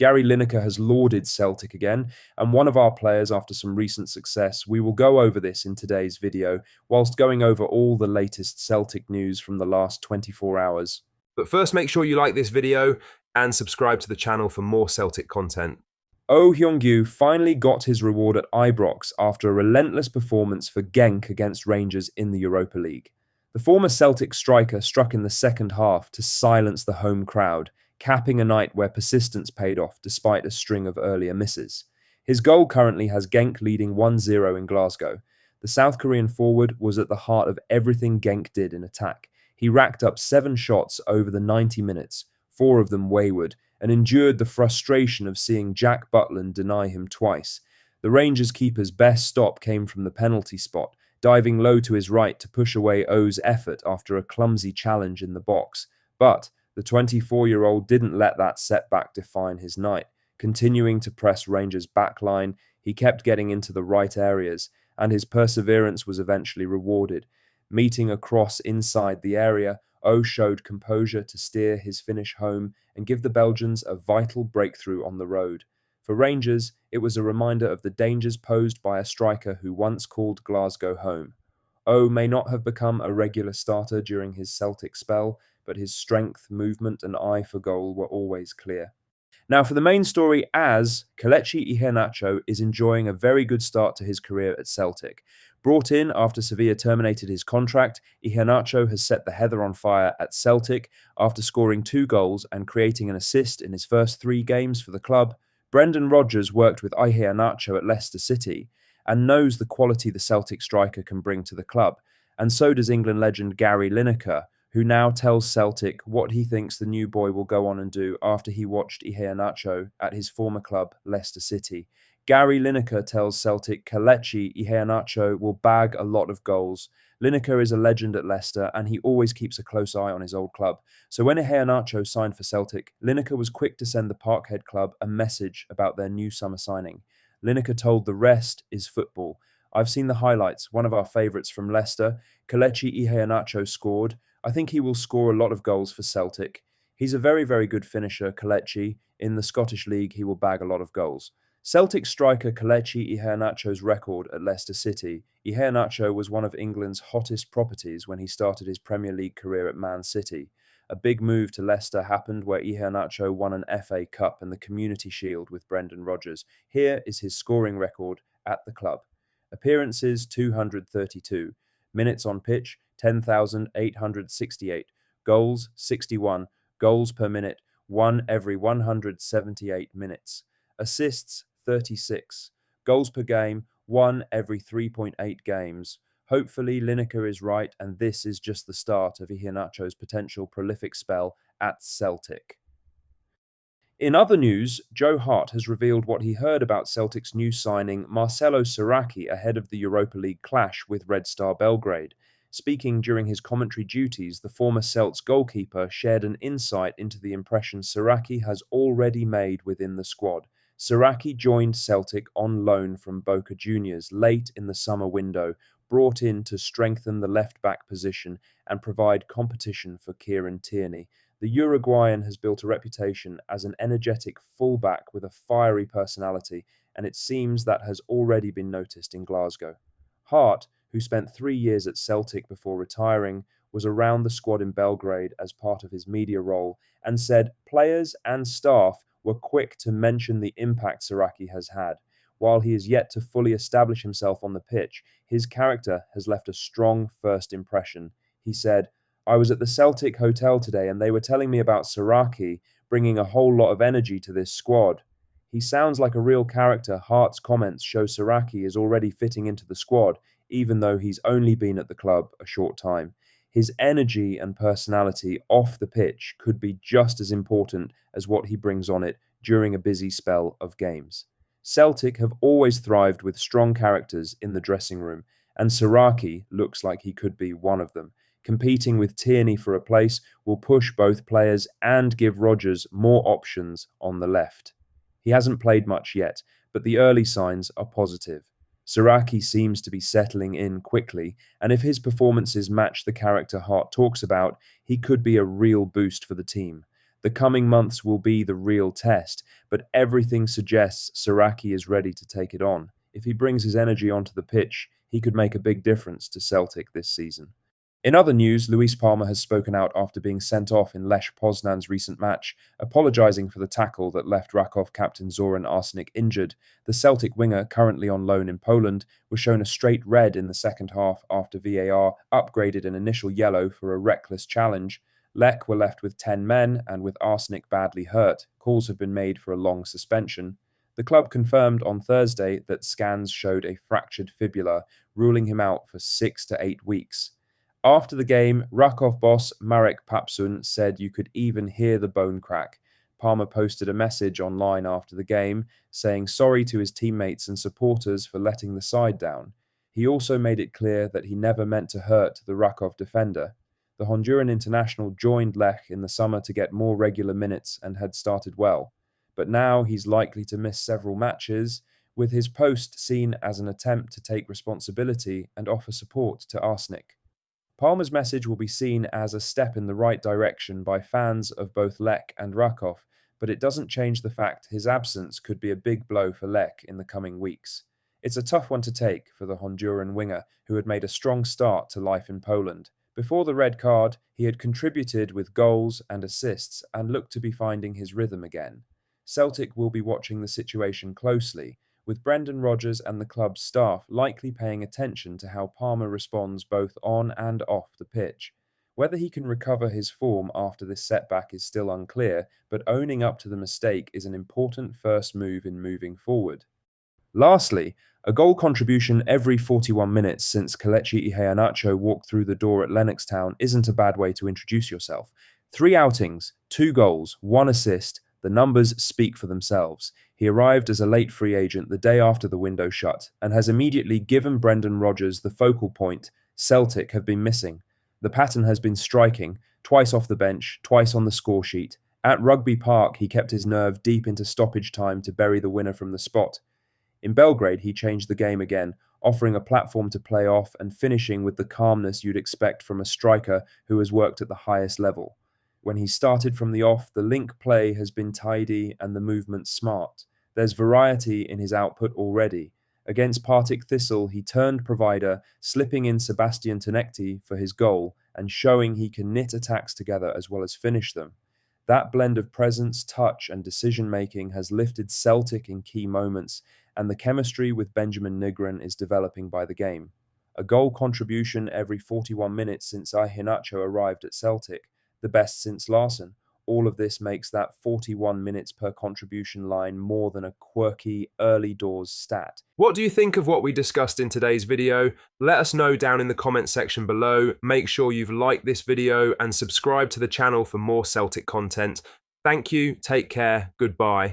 Gary Lineker has lauded Celtic again, and one of our players after some recent success. We will go over this in today's video, whilst going over all the latest Celtic news from the last 24 hours. But first, make sure you like this video and subscribe to the channel for more Celtic content. Hyeon-gyu finally got his reward at Ibrox after a relentless performance for Genk against Rangers in the Europa League. The former Celtic striker struck in the second half to silence the home crowd, capping a night where persistence paid off despite a string of earlier misses. His goal currently has Genk leading 1-0 in Glasgow. The South Korean forward was at the heart of everything Genk did in attack. He racked up 7 shots over the 90 minutes, 4 of them wayward, and endured the frustration of seeing Jack Butland deny him twice. The Rangers keeper's best stop came from the penalty spot, diving low to his right to push away Oh's effort after a clumsy challenge in the box. But the 24-year-old didn't let that setback define his night. Continuing to press Rangers' backline, he kept getting into the right areas, and his perseverance was eventually rewarded. Meeting a cross inside the area, Oh showed composure to steer his finish home and give the Belgians a vital breakthrough on the road. For Rangers, it was a reminder of the dangers posed by a striker who once called Glasgow home. Oh may not have become a regular starter during his Celtic spell, but his strength, movement and eye for goal were always clear. Now for the main story, as Kelechi Iheanacho is enjoying a very good start to his career at Celtic. Brought in after Sevilla terminated his contract, Iheanacho has set the heather on fire at Celtic after scoring 2 goals and creating an assist in his first 3 games for the club. Brendan Rodgers worked with Iheanacho at Leicester City and knows the quality the Celtic striker can bring to the club, and so does England legend Gary Lineker, who now tells Celtic what he thinks the new boy will go on and do after he watched Iheanacho at his former club, Leicester City. Gary Lineker tells Celtic Kelechi Iheanacho will bag a lot of goals. Lineker is a legend at Leicester and he always keeps a close eye on his old club. So when Iheanacho signed for Celtic, Lineker was quick to send the Parkhead club a message about their new summer signing. Lineker told the rest is football. I've seen the highlights, one of our favourites from Leicester. Kelechi Iheanacho scored. I think he will score a lot of goals for Celtic. He's a very, very good finisher, Kelechi. In the Scottish League, he will bag a lot of goals. Celtic striker Kelechi Iheanacho's record at Leicester City. Iheanacho was one of England's hottest properties when he started his Premier League career at Man City. A big move to Leicester happened where Iheanacho won an FA Cup and the Community Shield with Brendan Rodgers. Here is his scoring record at the club. Appearances 232. Minutes on pitch 10,868. Goals 61. Goals per minute 1 every 178 minutes. Assists 36. Goals per game 1 every 3.8 games. Hopefully Lineker is right and this is just the start of Iheanacho's potential prolific spell at Celtic. In other news, Joe Hart has revealed what he heard about Celtic's new signing Marcelo Sarachi ahead of the Europa League clash with Red Star Belgrade. Speaking during his commentary duties, the former Celts goalkeeper shared an insight into the impression Sarachi has already made within the squad. Sarachi joined Celtic on loan from Boca Juniors late in the summer window, brought in to strengthen the left-back position and provide competition for Kieran Tierney. The Uruguayan has built a reputation as an energetic fullback with a fiery personality, and it seems that has already been noticed in Glasgow. Hart, who spent 3 years at Celtic before retiring, was around the squad in Belgrade as part of his media role and said players and staff were quick to mention the impact Sarachi has had. While he is yet to fully establish himself on the pitch, his character has left a strong first impression. He said, I was at the Celtic Hotel today and they were telling me about Sarachi bringing a whole lot of energy to this squad. He sounds like a real character. Hart's comments show Sarachi is already fitting into the squad, even though he's only been at the club a short time. His energy and personality off the pitch could be just as important as what he brings on it during a busy spell of games. Celtic have always thrived with strong characters in the dressing room, and Sarachi looks like he could be one of them. Competing with Tierney for a place will push both players and give Rodgers more options on the left. He hasn't played much yet, but the early signs are positive. Sarachi seems to be settling in quickly, and if his performances match the character Hart talks about, he could be a real boost for the team. The coming months will be the real test, but everything suggests Sarachi is ready to take it on. If he brings his energy onto the pitch, he could make a big difference to Celtic this season. In other news, Luis Palma has spoken out after being sent off in Lech Poznan's recent match, apologising for the tackle that left Rakov captain Zoran Arsenic injured. The Celtic winger, currently on loan in Poland, was shown a straight red in the second half after VAR upgraded an initial yellow for a reckless challenge. Lech were left with 10 men, and with Arsenic badly hurt, calls have been made for a long suspension. The club confirmed on Thursday that scans showed a fractured fibula, ruling him out for 6 to 8 weeks. After the game, Rakov boss Marek Papsun said you could even hear the bone crack. Palmer posted a message online after the game saying sorry to his teammates and supporters for letting the side down. He also made it clear that he never meant to hurt the Rakov defender. The Honduran international joined Lech in the summer to get more regular minutes and had started well. But now he's likely to miss several matches, with his post seen as an attempt to take responsibility and offer support to Arsenic. Palmer's message will be seen as a step in the right direction by fans of both Lech and Rakov, but it doesn't change the fact his absence could be a big blow for Lech in the coming weeks. It's a tough one to take for the Honduran winger, who had made a strong start to life in Poland. Before the red card, he had contributed with goals and assists and looked to be finding his rhythm again. Celtic will be watching the situation closely, with Brendan Rodgers and the club's staff likely paying attention to how Palmer responds both on and off the pitch. Whether he can recover his form after this setback is still unclear, but owning up to the mistake is an important first move in moving forward. Lastly, a goal contribution every 41 minutes since Kelechi Iheanacho walked through the door at Lennoxtown isn't a bad way to introduce yourself. 3 outings, 2 goals, 1 assist. The numbers speak for themselves. He arrived as a late free agent the day after the window shut and has immediately given Brendan Rodgers the focal point Celtic have been missing. The pattern has been striking, twice off the bench, twice on the score sheet. At Rugby Park, he kept his nerve deep into stoppage time to bury the winner from the spot. In Belgrade, he changed the game again, offering a platform to play off and finishing with the calmness you'd expect from a striker who has worked at the highest level. When he started from the off, the link play has been tidy and the movement smart. There's variety in his output already. Against Partick Thistle, he turned provider, slipping in Sebastian Tonecti for his goal and showing he can knit attacks together as well as finish them. That blend of presence, touch, and decision-making has lifted Celtic in key moments, and the chemistry with Benjamin Nigren is developing by the game. A goal contribution every 41 minutes since Iheanacho arrived at Celtic, the best since Larson. All of this makes that 41 minutes per contribution line more than a quirky early doors stat. What do you think of what we discussed in today's video? Let us know down in the comments section below. Make sure you've liked this video and subscribe to the channel for more Celtic content. Thank you, take care, goodbye.